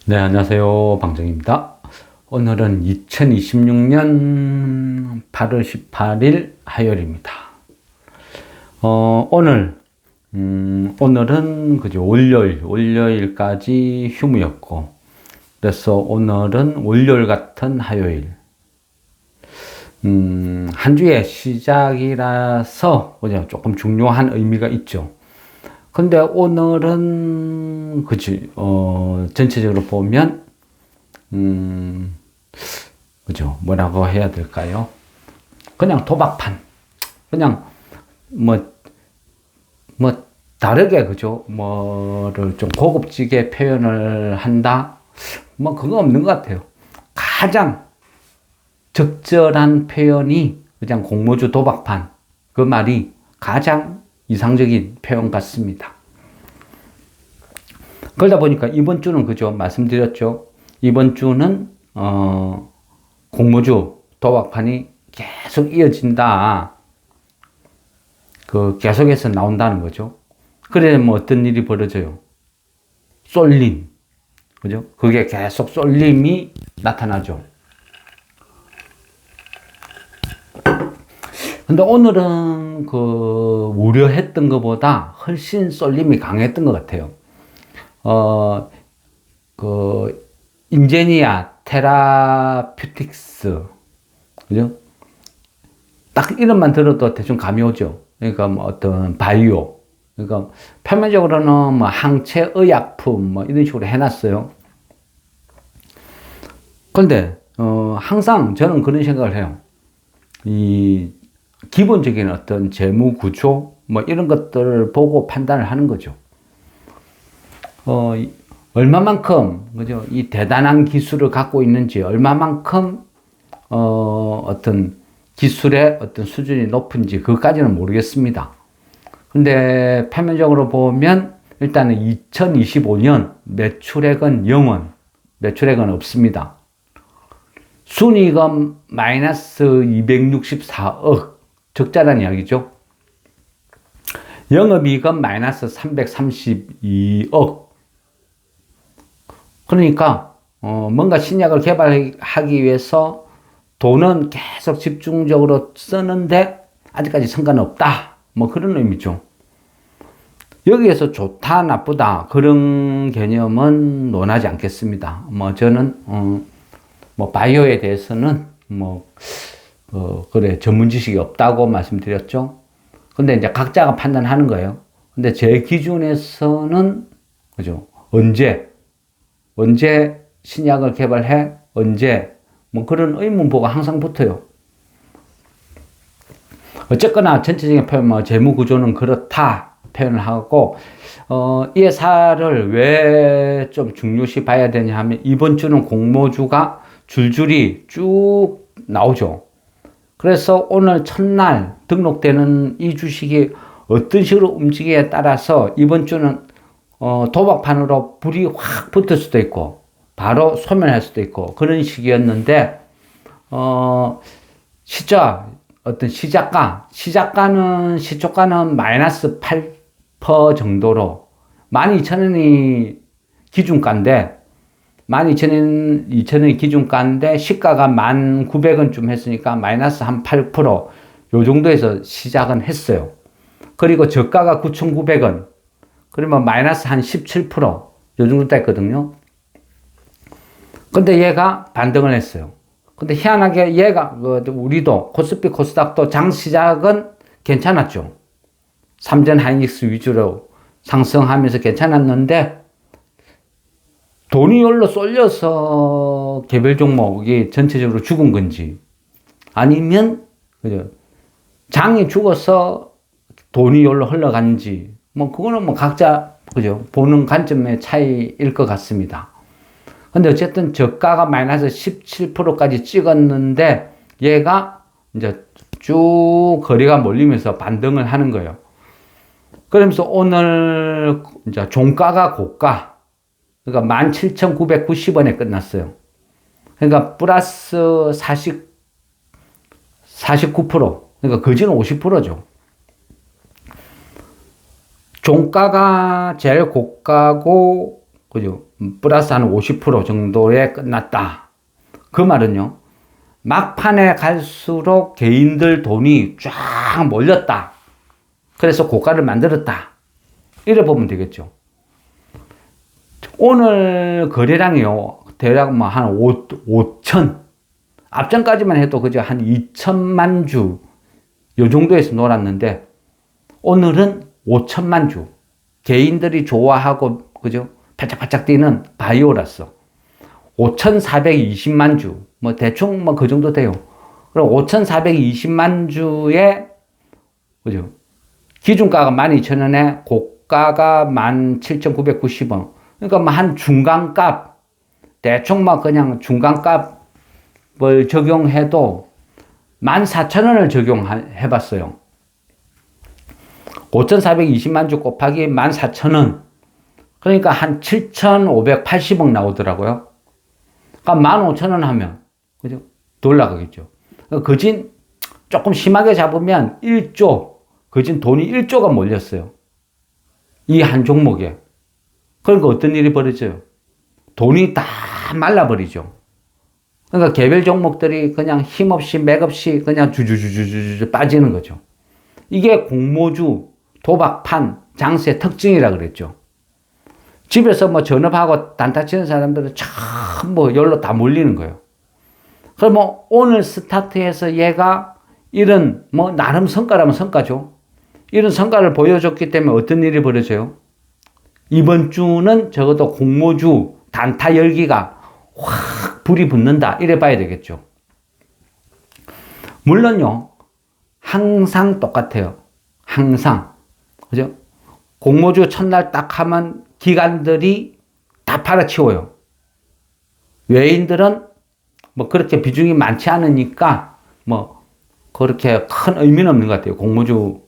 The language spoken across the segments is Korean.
네, 안녕하세요. 방정입니다. 오늘은 2026년 8월 18일 화요일입니다. 오늘은 그죠. 월요일까지 휴무였고, 그래서 오늘은 월요일 같은 화요일. 한 주의 시작이라서 그죠. 조금 중요한 의미가 있죠. 근데 오늘은, 전체적으로 보면, 그죠. 뭐라고 해야 될까요? 그냥 도박판. 그냥, 뭐, 다르게, 그죠. 뭐를 좀 고급지게 표현을 한다? 뭐, 그거 없는 것 같아요. 가장 적절한 표현이 그냥 공모주 도박판. 그 말이 가장 이상적인 표현 같습니다. 그러다 보니까 이번 주는 그죠. 말씀드렸죠. 이번 주는, 공모주 도박판이 계속 이어진다. 계속해서 나온다는 거죠. 그래, 뭐 어떤 일이 벌어져요? 쏠림. 그죠? 그게 계속 쏠림이 나타나죠. 근데 오늘은 우려했던 것보다 훨씬 쏠림이 강했던 것 같아요. 인제니아 테라퓨틱스. 그죠? 딱 이름만 들어도 대충 감이 오죠. 그러니까 뭐 어떤 바이오. 그러니까 표면적으로는 뭐 항체 의약품 뭐 이런 식으로 해놨어요. 그런데, 항상 저는 그런 생각을 해요. 기본적인 어떤 재무 구조, 뭐 이런 것들을 보고 판단을 하는 거죠. 얼마만큼, 그죠? 이 대단한 기술을 갖고 있는지, 얼마만큼, 어떤 기술의 어떤 수준이 높은지, 그것까지는 모르겠습니다. 근데 표면적으로 보면, 일단은 2025년 매출액은 0원, 매출액은 없습니다. 순이익은 마이너스 264억, 적자란 이야기죠. 영업이익은 마이너스 332억. 그러니까 뭔가 신약을 개발하기 위해서 돈은 계속 집중적으로 쓰는데 아직까지 성과는 없다. 뭐 그런 의미죠. 여기에서 좋다 나쁘다 그런 개념은 논하지 않겠습니다. 뭐 저는 뭐 바이오에 대해서는 그래 전문 지식이 없다고 말씀드렸죠. 근데 이제 각자가 판단하는 거예요. 근데 제 기준에서는 그죠? 언제 신약을 개발해? 언제? 뭐 그런 의문보가 항상 붙어요. 어쨌거나 전체적인 표현, 뭐 재무 구조는 그렇다 표현을 하고, 이 회사를 왜 좀 중요시 봐야 되냐 하면 이번 주는 공모주가 줄줄이 쭉 나오죠. 그래서 오늘 첫날 등록되는 이 주식이 어떤 식으로 움직이에 따라서 이번 주는 도박판으로 불이 확 붙을 수도 있고 바로 소멸할 수도 있고 그런 식이었는데 시작가는 마이너스 8% 정도로 12,000원이 기준가인데 12,000원이 기준가인데 시가가 1,900원쯤 했으니까 마이너스 한 8%, 요 정도에서 시작은 했어요. 그리고 저가가 9,900원. 그러면 마이너스 한 17%, 요 정도 됐거든요. 근데 얘가 반등을 했어요. 근데 희한하게 얘가, 우리도, 코스피, 코스닥도 장 시작은 괜찮았죠. 삼전 하이닉스 위주로 상승하면서 괜찮았는데, 돈이 열로 쏠려서 개별 종목이 전체적으로 죽은 건지, 아니면, 그죠. 장이 죽어서 돈이 열로 흘러간지, 뭐, 그거는 뭐 각자, 그죠. 보는 관점의 차이일 것 같습니다. 근데 어쨌든 저가가 마이너스 17%까지 찍었는데, 얘가 이제 쭉 거리가 몰리면서 반등을 하는 거예요. 그러면서 오늘 이제 종가가 고가, 그러니까 17,990원에 끝났어요. 그러니까 플러스 49%, 그러니까 거지는 50%죠. 종가가 제일 고가고 그죠? 플러스 한 50% 정도에 끝났다. 그 말은요, 막판에 갈수록 개인들 돈이 쫙 몰렸다. 그래서 고가를 만들었다. 이래 보면 되겠죠. 오늘 거래량이요, 대략 뭐 한 5천, 앞전까지만 해도 그저 한 2천만 주, 요 정도에서 놀았는데, 오늘은 5천만 주. 개인들이 좋아하고, 그죠? 바짝바짝 뛰는 바이오라서 5,420만 주, 뭐 대충 뭐 그 정도 돼요. 그럼 5,420만 주에, 그죠? 기준가가 12,000원에 고가가 17,990원. 그러니까 뭐 한 중간값, 대충 뭐 그냥 중간값을 적용해도 14,000원을 적용해 봤어요. 5,420만 주 곱하기 14,000원. 그러니까 한 7,580억 나오더라고요. 그러니까 15,000원 하면, 그죠? 더 올라가겠죠. 거진 조금 심하게 잡으면 1조, 거진 돈이 1조가 몰렸어요. 이 한 종목에. 그러니까 어떤 일이 벌어져요? 돈이 다 말라버리죠. 그러니까 개별 종목들이 그냥 힘없이 맥없이 그냥 주주주주주주 빠지는 거죠. 이게 공모주, 도박판, 장세의 특징이라 그랬죠. 집에서 뭐 전업하고 단타 치는 사람들은 전부 열로 다 몰리는 거예요. 그럼 뭐 오늘 스타트해서 얘가 이런 뭐 나름 성과라면 성과죠. 이런 성과를 보여줬기 때문에 어떤 일이 벌어져요? 이번 주는 적어도 공모주 단타 열기가 확 불이 붙는다. 이래 봐야 되겠죠. 물론요, 항상 똑같아요. 항상. 그죠? 공모주 첫날 딱 하면 기관들이 다 팔아치워요. 외인들은 뭐 그렇게 비중이 많지 않으니까 뭐 그렇게 큰 의미는 없는 것 같아요. 공모주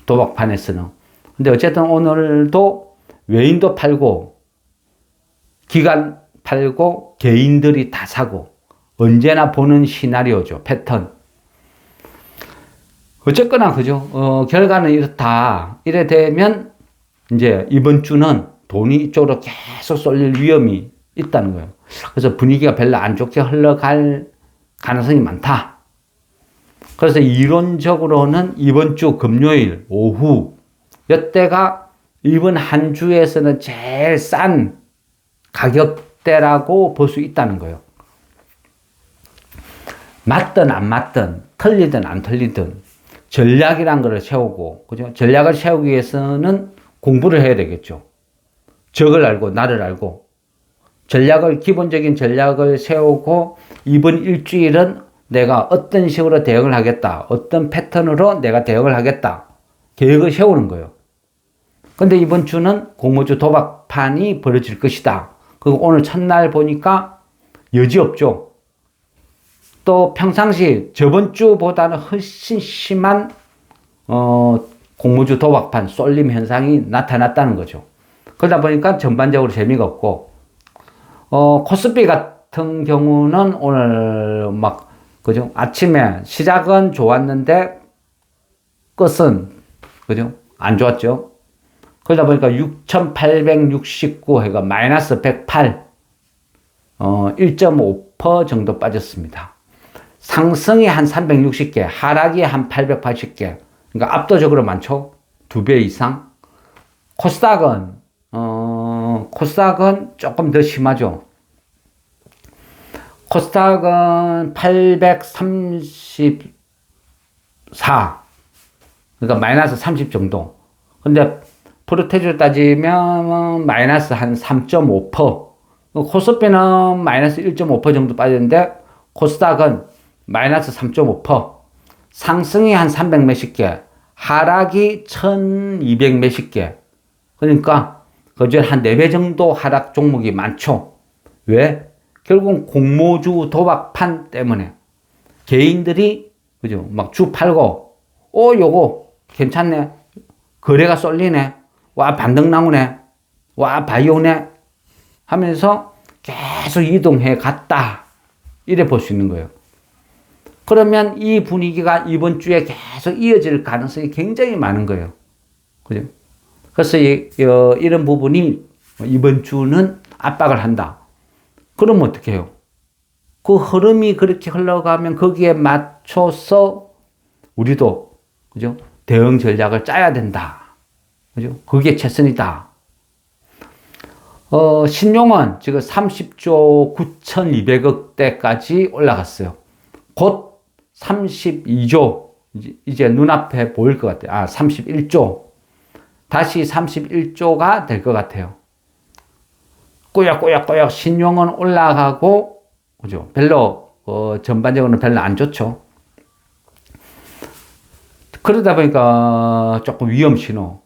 도박판에서는. 근데 어쨌든 오늘도 외인도 팔고 기관 팔고 개인들이 다 사고 언제나 보는 시나리오죠. 패턴. 어쨌거나 그죠. 결과는 이렇다. 이래 되면 이제 이번 주는 돈이 이쪽으로 계속 쏠릴 위험이 있다는 거예요. 그래서 분위기가 별로 안 좋게 흘러갈 가능성이 많다. 그래서 이론적으로는 이번 주 금요일 오후 이때가 이번 한 주에서는 제일 싼 가격대라고 볼 수 있다는 거예요. 맞든 안 맞든 틀리든 안 틀리든 전략이란 걸 세우고, 그죠? 전략을 세우기 위해서는 공부를 해야 되겠죠. 적을 알고 나를 알고 기본적인 전략을 세우고 이번 일주일은 내가 어떤 식으로 대응을 하겠다. 어떤 패턴으로 내가 대응을 하겠다. 계획을 세우는 거예요. 근데 이번 주는 공모주 도박판이 벌어질 것이다. 그리고 오늘 첫날 보니까 여지없죠. 또 평상시 저번 주보다는 훨씬 심한 공모주 도박판 쏠림 현상이 나타났다는 거죠. 그러다 보니까 전반적으로 재미가 없고 코스피 같은 경우는 오늘 막 그죠? 아침에 시작은 좋았는데 끝은 그죠? 안 좋았죠. 그러다 보니까 6,869 해가 마이너스 108 1.5% 정도 빠졌습니다. 상승이 한 360개, 하락이 한 880개. 그러니까 압도적으로 많죠. 2배 이상. 코스닥은 조금 더 심하죠. 코스닥은 834. 그러니까 마이너스 30 정도. 근데 프로테주 따지면 마이너스 한 3.5%. 코스피는 마이너스 1.5% 정도 빠졌는데 코스닥은 마이너스 3.5%. 상승이 한 300 몇십 개, 하락이 1200 몇십 개. 그러니까 그중 한 4배 정도 하락 종목이 많죠. 왜? 결국은 공모주 도박판 때문에 개인들이 그죠? 막 주 팔고 요거 괜찮네. 거래가 쏠리네. 와 반등 나오네. 와 바이오네. 하면서 계속 이동해 갔다. 이래 볼 수 있는 거예요. 그러면 이 분위기가 이번 주에 계속 이어질 가능성이 굉장히 많은 거예요. 그죠? 그래서 이런 부분이 이번 주는 압박을 한다. 그러면 어떻게 해요? 그 흐름이 그렇게 흘러가면 거기에 맞춰서 우리도, 그죠? 대응 전략을 짜야 된다. 그죠? 그게 최선이다. 신용은 지금 30조 9,200억대까지 올라갔어요. 곧 32조, 이제 눈앞에 보일 것 같아요. 31조. 다시 31조가 될 것 같아요. 꾸역꾸역 신용은 올라가고, 그죠? 별로, 전반적으로는 별로 안 좋죠. 그러다 보니까 조금 위험 신호.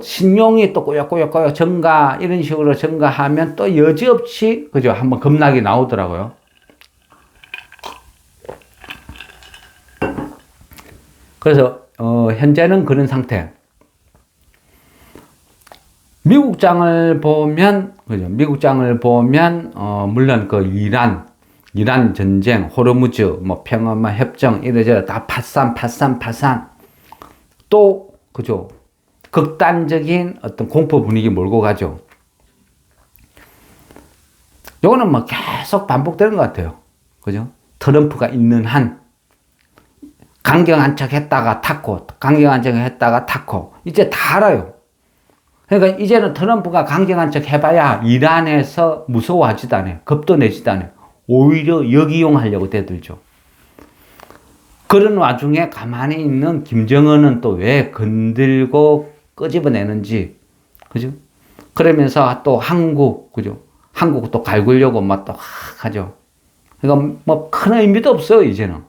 신용이 또 꾸역꾸역 증가, 이런 식으로 증가하면 또 여지없이, 그죠? 한번 급락이 나오더라고요. 그래서, 현재는 그런 상태. 미국장을 보면, 그죠? 미국장을 보면, 물론 그 이란 전쟁, 호르무즈, 뭐 평화 협정, 이래저래 다 파산. 또, 그죠? 극단적인 어떤 공포 분위기 몰고 가죠. 요거는 뭐 계속 반복되는 것 같아요. 그죠? 트럼프가 있는 한, 강경한 척 했다가 탔고, 강경한 척 했다가 탔고, 이제 다 알아요. 그러니까 이제는 트럼프가 강경한 척 해봐야 이란에서 무서워하지도 않아요. 겁도 내지도 않아요. 오히려 역이용하려고 대들죠. 그런 와중에 가만히 있는 김정은은 또 왜 건들고 끄집어내는지, 그죠? 그러면서 또 한국, 그죠? 한국 또 갈구려고 막 또 하죠. 그러니까 뭐 큰 의미도 없어요, 이제는.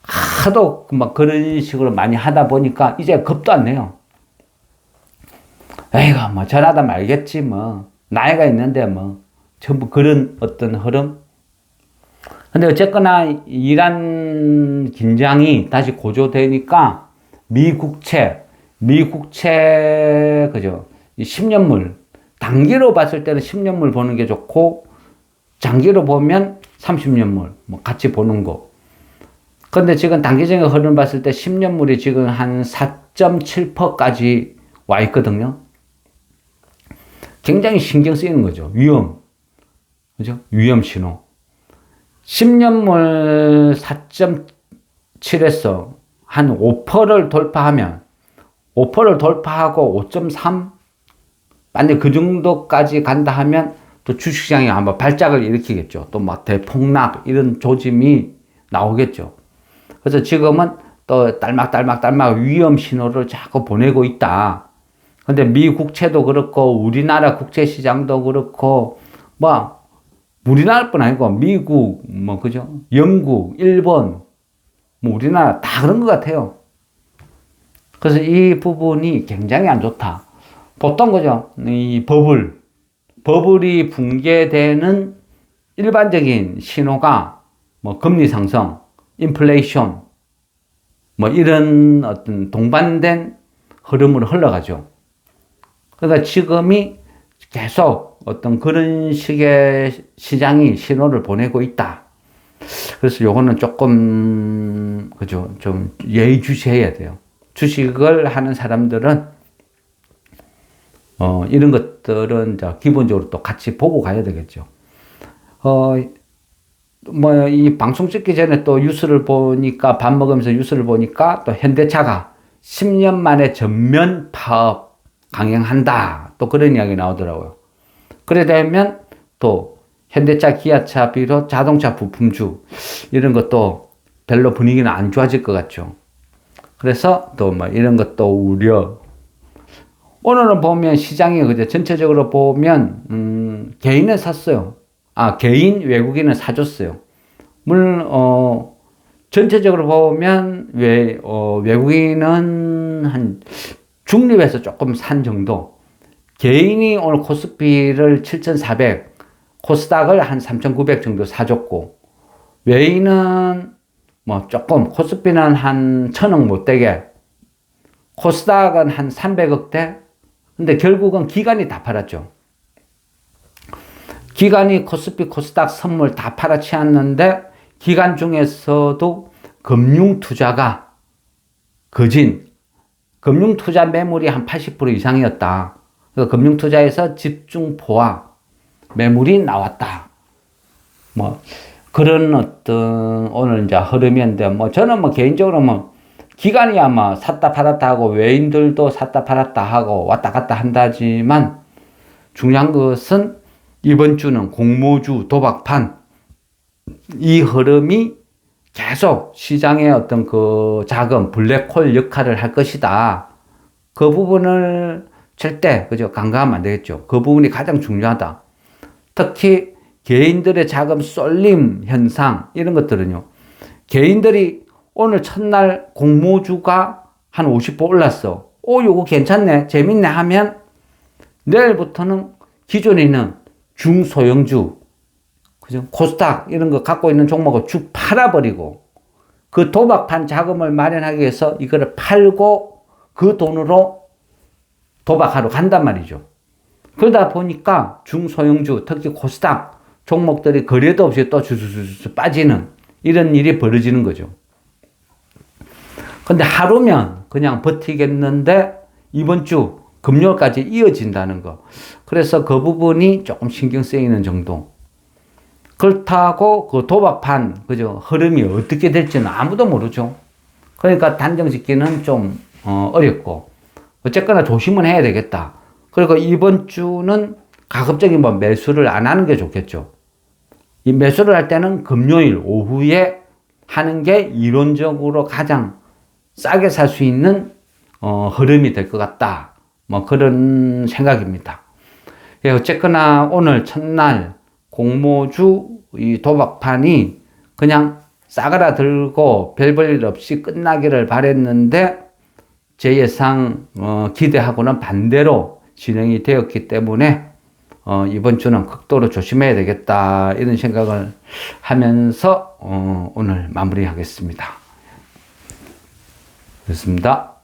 하도 막 그런 식으로 많이 하다 보니까 이제 겁도 안 내요. 에이구, 뭐 전하다 말겠지, 뭐. 나이가 있는데 뭐. 전부 그런 어떤 흐름? 근데 어쨌거나 이란 긴장이 다시 고조되니까 미국채, 그죠? 10년물. 단기로 봤을 때는 10년물 보는 게 좋고, 장기로 보면 30년물. 뭐 같이 보는 거. 근데 지금 단기적인 흐름 봤을 때 10년물이 지금 한 4.7%까지 와 있거든요. 굉장히 신경 쓰이는 거죠. 위험. 그죠? 위험 신호. 10년물 4.7에서 한 5%를 돌파하면, 5%를 돌파하고 5.3? 만약 그 정도까지 간다 하면 또 주식시장이 아마 발작을 일으키겠죠. 또 막 대폭락, 이런 조짐이 나오겠죠. 그래서 지금은 또 딸막 위험 신호를 자꾸 보내고 있다. 근데 미 국채도 그렇고, 우리나라 국채 시장도 그렇고, 뭐, 우리나라뿐 아니고, 미국, 뭐, 그죠? 영국, 일본, 뭐, 우리나라 다 그런 것 같아요. 그래서 이 부분이 굉장히 안 좋다. 보통, 그죠? 이 버블이 붕괴되는 일반적인 신호가 뭐, 금리 상승, 인플레이션, 뭐, 이런 어떤 동반된 흐름으로 흘러가죠. 그러니까 지금이 계속 어떤 그런 식의 시장이 신호를 보내고 있다. 그래서 요거는 조금, 그죠? 좀 예의주시해야 돼요. 주식을 하는 사람들은, 이런 것들은 기본적으로 또 같이 보고 가야 되겠죠. 뭐, 이 방송 찍기 전에 또 뉴스를 보니까, 밥 먹으면서 뉴스를 보니까 또 현대차가 10년 만에 전면 파업 강행한다. 또 그런 이야기 나오더라고요. 그래 되면 또 현대차, 기아차 비롯 자동차 부품주 이런 것도 별로 분위기는 안 좋아질 것 같죠. 그래서 또 뭐 이런 것도 우려. 오늘은 보면 시장이 그죠? 전체적으로 보면 개인은 샀어요. 개인 외국인은 사줬어요. 물론 전체적으로 보면 외국인은 한 중립에서 조금 산 정도. 개인이 오늘 코스피를 7,400, 코스닥을 한 3,900 정도 사줬고, 외인은 뭐 조금, 코스피는 한 1,000억 못 되게, 코스닥은 한 300억대, 근데 결국은 기관이 다 팔았죠. 기관이 코스피, 코스닥 선물 다 팔아치웠는데, 기관 중에서도 금융투자가 거진, 금융투자 매물이 한 80% 이상이었다. 그러니까 금융투자에서 집중 포화. 매물이 나왔다. 뭐 그런 어떤 오늘 이제 흐름이었는데, 뭐 저는 뭐 개인적으로 뭐 기관이야 뭐 샀다 팔았다 하고 외인들도 샀다 팔았다 하고 왔다 갔다 한다지만, 중요한 것은 이번 주는 공모주 도박판 이 흐름이 계속 시장의 어떤 그 자금 블랙홀 역할을 할 것이다. 그 부분을 절대 그죠 간과하면 안 되겠죠. 그 부분이 가장 중요하다. 특히 개인들의 자금 쏠림 현상 이런 것들은요, 개인들이 오늘 첫날 공모주가 한 50% 올랐어. 요거 괜찮네, 재밌네 하면 내일부터는 기존에 있는 중소형주, 그죠? 코스닥 이런 거 갖고 있는 종목을 쭉 팔아버리고 그 도박판 자금을 마련하기 위해서 이거를 팔고 그 돈으로 도박하러 간단 말이죠. 그러다 보니까 중소형주, 특히 코스닥 종목들이 거래도 없이 또 주주주주 빠지는 이런 일이 벌어지는 거죠. 근데 하루면 그냥 버티겠는데 이번 주 금요일까지 이어진다는 거. 그래서 그 부분이 조금 신경 쓰이는 정도. 그렇다고 그 도박판, 그죠? 흐름이 어떻게 될지는 아무도 모르죠. 그러니까 단정 짓기는 좀 어렵고. 어쨌거나 조심은 해야 되겠다. 그리고 이번 주는 가급적이 뭐 매수를 안 하는 게 좋겠죠. 이 매수를 할 때는 금요일 오후에 하는 게 이론적으로 가장 싸게 살 수 있는 흐름이 될 것 같다. 뭐 그런 생각입니다. 예, 어쨌거나 오늘 첫날 공모주 이 도박판이 그냥 싸그라들고 별 볼 일 없이 끝나기를 바랬는데 제 예상 기대하고는 반대로 진행이 되었기 때문에 이번 주는 극도로 조심해야 되겠다 이런 생각을 하면서 오늘 마무리하겠습니다. 그렇습니다.